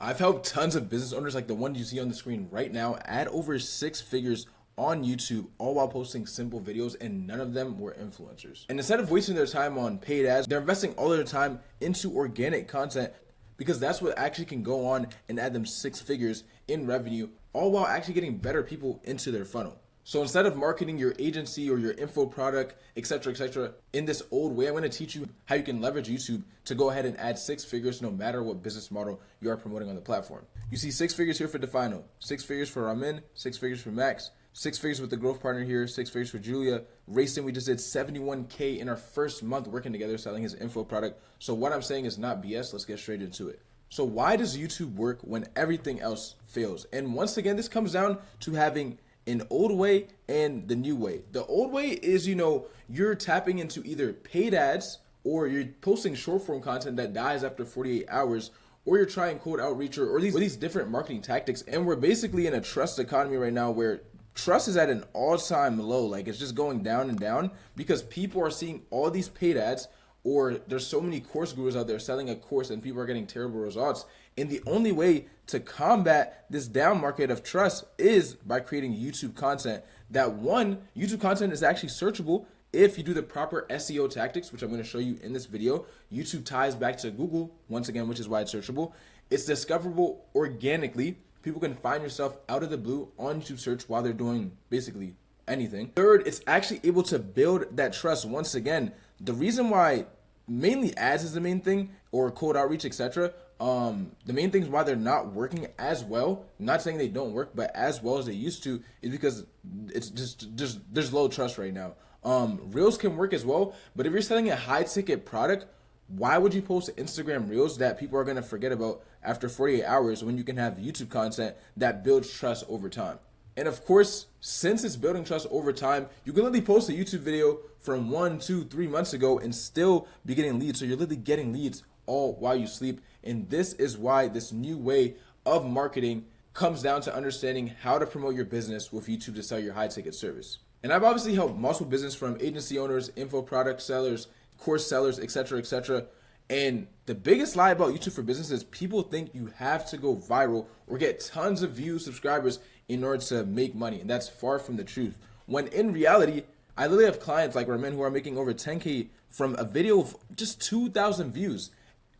I've helped tons of business owners like the one you see on the screen right now add over 6 figures on YouTube, all while posting simple videos, and none of them were influencers. And instead of wasting their time on paid ads, they're investing all their time into organic content because that's what actually can go on and add them 6 figures in revenue, all while actually getting better people into their funnel. So instead of marketing your agency or your info product, etc., in this old way, I'm going to teach you how you can leverage YouTube to go ahead and add 6 figures no matter what business model you are promoting on the platform. You see 6 figures here for Defino, 6 figures for Ramin, 6 figures for Max, 6 figures with the growth partner here, 6 figures for Julia. Racing, we just did 71K in our first month working together selling his info product. So what I'm saying is not BS. Let's get straight into it. So why does YouTube work when everything else fails? And once again, this comes down to having an old way and the new way. The old way is, you're tapping into either paid ads or you're posting short form content that dies after 48 hours, or you're trying cold outreach or these different marketing tactics. And we're basically in a trust economy right now where trust is at an all-time low. Like, it's just going down and down because people are seeing all these paid ads, or there's so many course gurus out there selling a course and people are getting terrible results. And the only way to combat this down market of trust is by creating YouTube content. YouTube content is actually searchable if you do the proper SEO tactics, which I'm going to show you in this video. YouTube ties back to Google, once again, which is why it's searchable. It's discoverable organically. People can find yourself out of the blue on YouTube search while they're doing basically anything. Third, it's actually able to build that trust. Once again, the reason why mainly ads is the main thing, or cold outreach, etc. The main things why they're not working as well, not saying they don't work, but as well as they used to, is because it's just there's low trust right now. Reels can work as well, but if you're selling a high ticket product, why would you post Instagram Reels that people are going to forget about after 48 hours when you can have YouTube content that builds trust over time? And of course, since it's building trust over time, you can literally post a YouTube video from 1, 2, 3 months ago and still be getting leads. So you're literally getting leads all while you sleep. And this is why this new way of marketing comes down to understanding how to promote your business with YouTube to sell your high ticket service. And I've obviously helped multiple business, from agency owners, info product sellers, course sellers, etc. And the biggest lie about YouTube for Business is people think you have to go viral or get tons of views, subscribers in order to make money. And that's far from the truth. When in reality, I literally have clients like Ramin who are making over 10K from a video of just 2,000 views.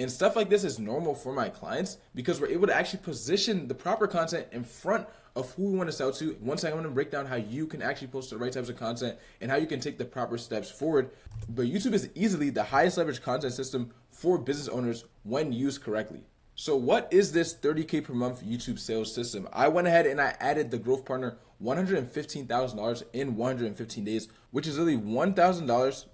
And stuff like this is normal for my clients because we're able to actually position the proper content in front of who we want to sell to. Once I'm going to break down how you can actually post the right types of content and how you can take the proper steps forward. But YouTube is easily the highest leverage content system for business owners when used correctly. So what is this 30K per month YouTube sales system? I went ahead and I added the growth partner $115,000 in 115 days, which is really $1,000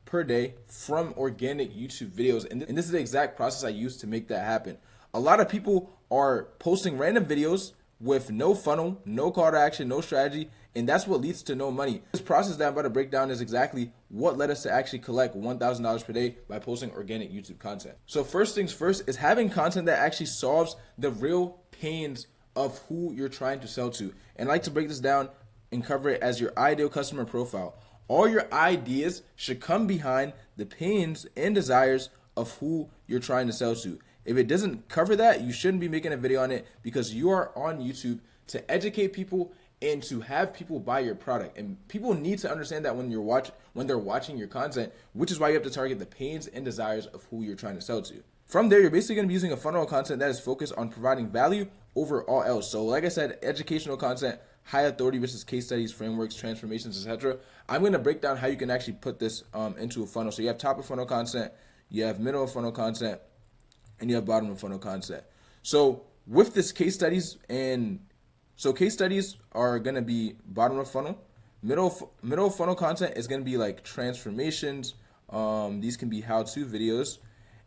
per day from organic YouTube videos. And this is the exact process I used to make that happen. A lot of people are posting random videos with no funnel, no call to action, no strategy, and that's what leads to no money. This process that I'm about to break down is exactly what led us to actually collect $1,000 per day by posting organic YouTube content. So first things first is having content that actually solves the real pains of who you're trying to sell to. And I like to break this down and cover it as your ideal customer profile. All your ideas should come behind the pains and desires of who you're trying to sell to. If it doesn't cover that, you shouldn't be making a video on it, because you are on YouTube to educate people and to have people buy your product. And people need to understand that when they're watching your content, which is why you have to target the pains and desires of who you're trying to sell to. From there, you're basically going to be using a funnel of content that is focused on providing value over all else. So like I said, educational content, high authority versus case studies, frameworks, transformations, etc. I'm going to break down how you can actually put this into a funnel. So you have top of funnel content, you have middle of funnel content, and you have bottom of funnel content. So with this case studies case studies are going to be bottom of funnel. Middle of funnel content is going to be like transformations. These can be how-to videos.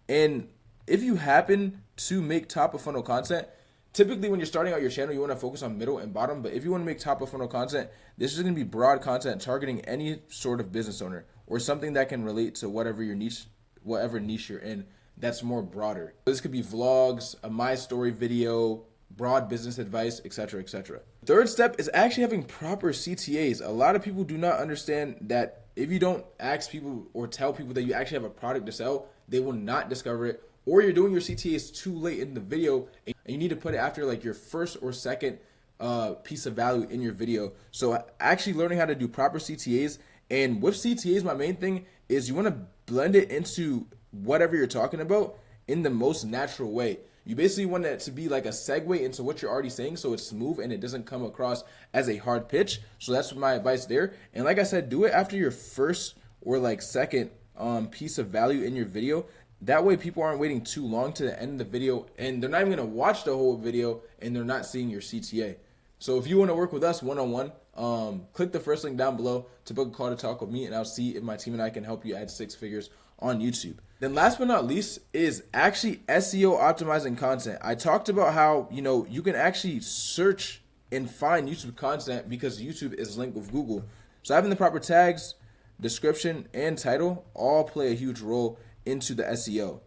And if you happen to make top of funnel content, typically when you're starting out your channel, you want to focus on middle and bottom. But if you want to make top of funnel content, this is going to be broad content targeting any sort of business owner or something that can relate to whatever niche you're in. That's more broader. This could be vlogs, a my story video, broad business advice, etc. Third step is actually having proper CTAs. A lot of people do not understand that if you don't ask people or tell people that you actually have a product to sell, they will not discover it, or you're doing your CTAs too late in the video. and you need to put it after like your first or second piece of value in your video. So actually learning how to do proper CTAs, and with CTAs, my main thing is you want to blend it into whatever you're talking about in the most natural way. You basically want it to be like a segue into what you're already saying, so it's smooth and it doesn't come across as a hard pitch. So that's my advice there. And like I said, do it after your first or like second piece of value in your video. That way people aren't waiting too long to the end of the video, and they're not even gonna watch the whole video and they're not seeing your CTA. So if you want to work with us one-on-one, click the first link down below to book a call to talk with me, and I'll see if my team and I can help you add 6 figures on YouTube. Then last but not least is actually SEO optimizing content. I talked about how, you can actually search and find YouTube content because YouTube is linked with Google. So having the proper tags, description, and title all play a huge role into the SEO.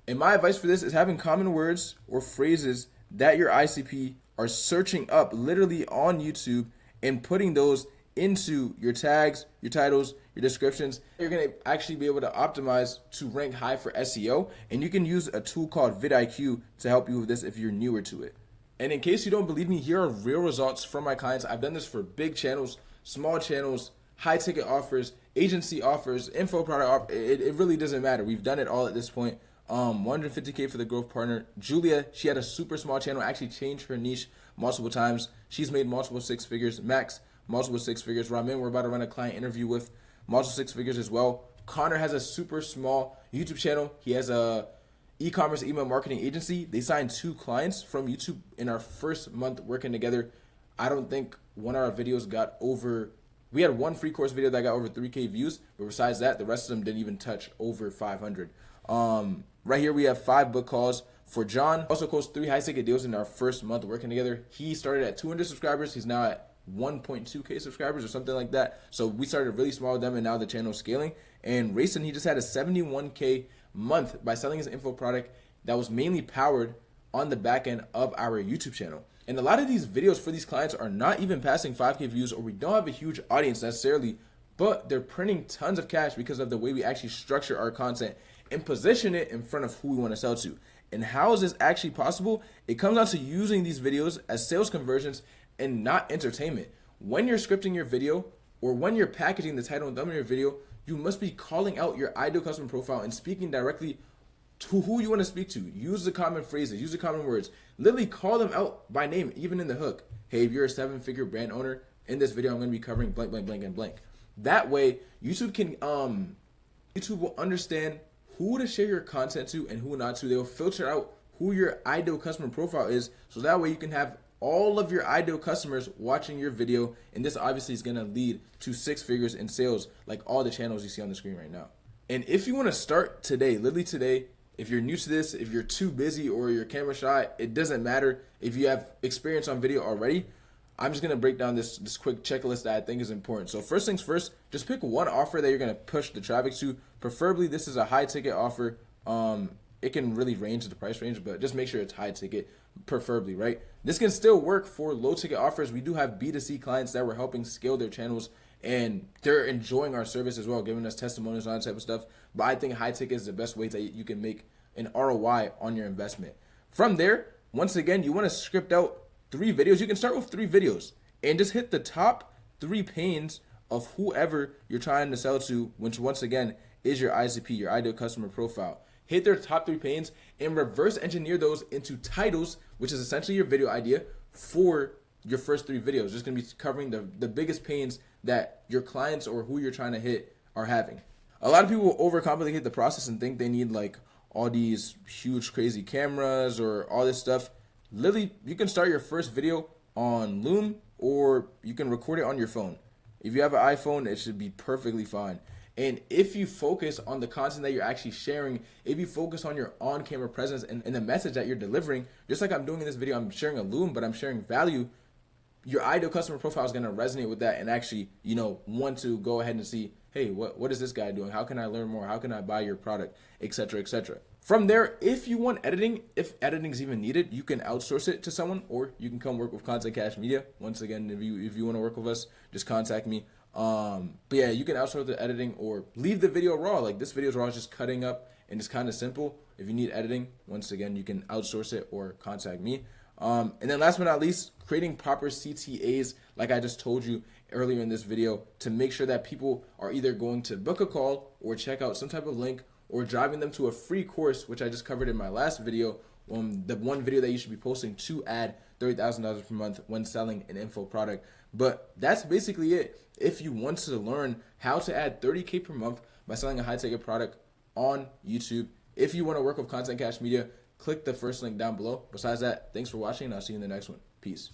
And my advice for this is having common words or phrases that your ICP are searching up literally on YouTube and putting those into your tags, your titles, your descriptions. You're going to actually be able to optimize to rank high for SEO, and you can use a tool called vidIQ to help you with this if you're newer to it. And in case you don't believe me, here are real results from my clients. I've done this for big channels, small channels, high ticket offers, agency offers, info product offers. It really doesn't matter. We've done it all at this point. 150K for the growth partner. Julia, she had a super small channel, actually changed her niche multiple times. She's made multiple 6 figures. Max, multiple 6 figures. Ramin, we're about to run a client interview with, multiple 6 figures as well. Connor has a super small YouTube channel. He has a e-commerce email marketing agency. They signed 2 clients from YouTube in our first month working together. I don't think one of our videos got over, we had one free course video that got over 3K views, but besides that, the rest of them didn't even touch over 500. Right here we have 5 book calls for John. Also closed 3 high ticket deals in our first month working together. He started at 200 subscribers. He's now at 1.2K subscribers or something like that. So we started really small with them, and now the channel is scaling. And Rayson, he just had a 71K month by selling his info product that was mainly powered on the back end of our YouTube channel. And a lot of these videos for these clients are not even passing 5K views, or we don't have a huge audience necessarily, but they're printing tons of cash because of the way we actually structure our content and position it in front of who we want to sell to. And how is this actually possible? It comes down to using these videos as sales conversions and not entertainment. When you're scripting your video, or when you're packaging the title and thumbnail of your video, you must be calling out your ideal customer profile and speaking directly to who you want to speak to. Use the common phrases, use the common words. Literally call them out by name, even in the hook. Hey, if you're a 7-figure brand owner, in this video I'm going to be covering blank, blank, blank, and blank. That way, YouTube will understand who to share your content to and who not to. They'll filter out who your ideal customer profile is, so that way you can have all of your ideal customers watching your video, and this obviously is going to lead to 6 figures in sales like all the channels you see on the screen right now. And if you want to start today, literally today, if you're new to this, if you're too busy or you're camera shy, it doesn't matter. If you have experience on video already, I'm just going to break down this quick checklist that I think is important. So first things first, just pick one offer that you're going to push the traffic to. Preferably this is a high ticket offer. It can really range the price range, but just make sure it's high ticket, preferably, right? This can still work for low ticket offers. We do have B2C clients that we're helping scale their channels, and they're enjoying our service as well, giving us testimonials and all that type of stuff. But I think high ticket is the best way that you can make an ROI on your investment. From there, once again, you want to script out 3 videos. You can start with 3 videos and just hit the top 3 panes of whoever you're trying to sell to, which once again is your ICP, your ideal customer profile. Hit their top 3 panes and reverse engineer those into titles, which is essentially your video idea for your first 3 videos. Just going to be covering the biggest pains that your clients or who you're trying to hit are having. A lot of people overcomplicate the process and think they need like all these huge crazy cameras or all this stuff. Literally, you can start your first video on Loom, or you can record it on your phone. If you have an iPhone, it should be perfectly fine. And if you focus on the content that you're actually sharing, if you focus on your on-camera presence and the message that you're delivering, just like I'm doing in this video, I'm sharing a Loom, but I'm sharing value, your ideal customer profile is going to resonate with that and actually, want to go ahead and see, hey, what is this guy doing? How can I learn more? How can I buy your product, etc., etc. From there, if you want editing, if editing is even needed, you can outsource it to someone, or you can come work with Content Cash Media. Once again, if you want to work with us, just contact me. But yeah, you can outsource the editing or leave the video raw. Like this video is raw, just cutting up, and it's kind of simple. If you need editing, once again, you can outsource it or contact me. And then last but not least, creating proper CTAs, like I just told you earlier in this video, to make sure that people are either going to book a call or check out some type of link, or driving them to a free course, which I just covered in my last video, the one video that you should be posting to add $30,000 per month when selling an info product. But that's basically it. If you want to learn how to add 30K per month by selling a high-ticket product on YouTube, if you want to work with Content Cash Media, click the first link down below. Besides that, thanks for watching, and I'll see you in the next one. Peace.